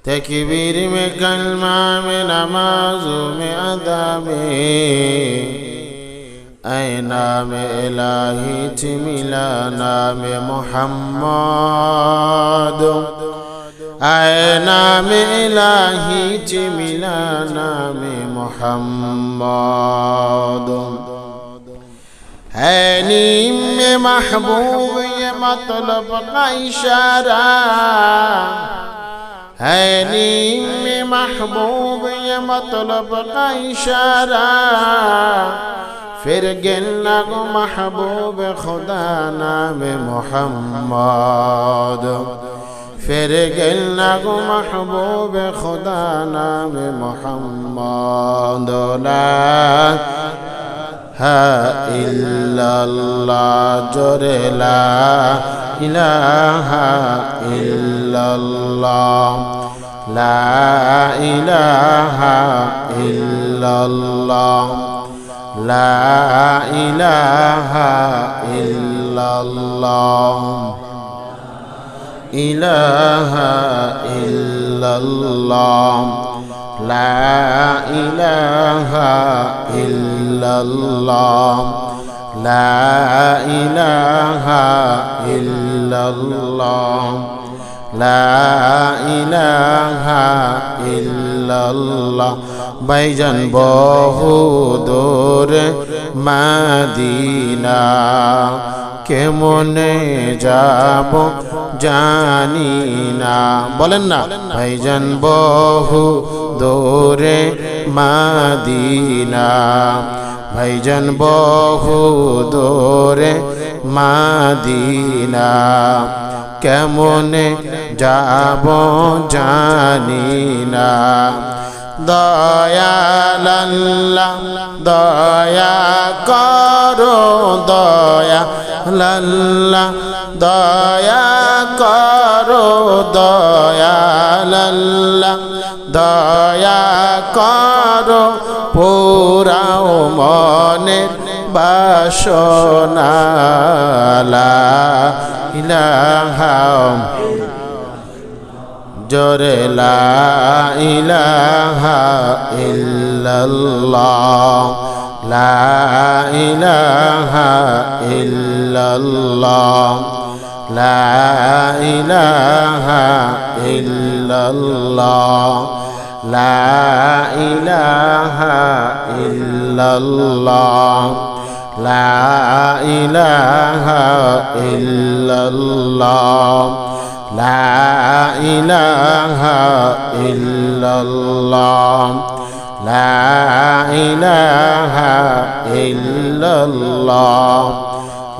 तकबीर में कलमा में नमाज़ों में अदा में ऐ नाम इलाही चिमिला नाम मुहम्मद ऐ नाम इलाही चिमिला नाम मुहम्मद है नीम में महबूब ये मतलब का इशारा है नीम में महबूब ये मतलब का इशारा फिर गिलना को महबूब खुदा नाम मुहम्मद फिर गिलना को महबूब खुदा नाम मुहम्मद ला इल्लल्लाह जोरे ला इलाहा इल्लल्लाह ला इलाहा इल्लल्लाह ला इलाहा इल्लल्लाह इलाहा इल्लल्लाह ला इलाहा इल्लल्लाह ला इलाहा इल्लल्लाह ला इलाहा इल्लल्लाह भाईजान बहु दूर मदीना केमने जाबो জানি না বলেন না ভাইজান বহু দূরে মদিনা ভাইজান বহু দূরে মদিনা কেমনে যাব জানি না দয়াল আল্লাহ দয়া করো দয়াল আল্লাহ দয়া করো দয়াল আল্লাহ দয়া করো পুরাও মনের বাসনা লা ইলাহা জোরে লা ইলাহা ইল্লাল্লাহ লা ইলাহা ইল্লাল্লাহ লা ইলাহা ইল্লাল্লাহ লা ইলাহা ইল্লাল্লাহ লা ইলাহা ইল্লাল্লাহ লা ইলাহা ইল্লাল্লাহ লা ইলাহা ইল্লাল্লাহ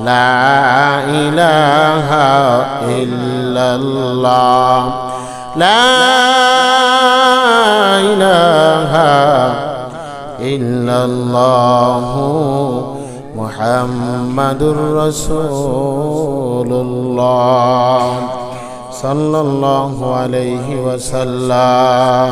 লা ইলাহা ইল্লাল্লাহ লা ইলাহা ইল্লাল্লাহ মুহাম্মাদুর রাসূলুল্লাহ সাল্লাল্লাহু আলাইহি ওয়াসাল্লাম।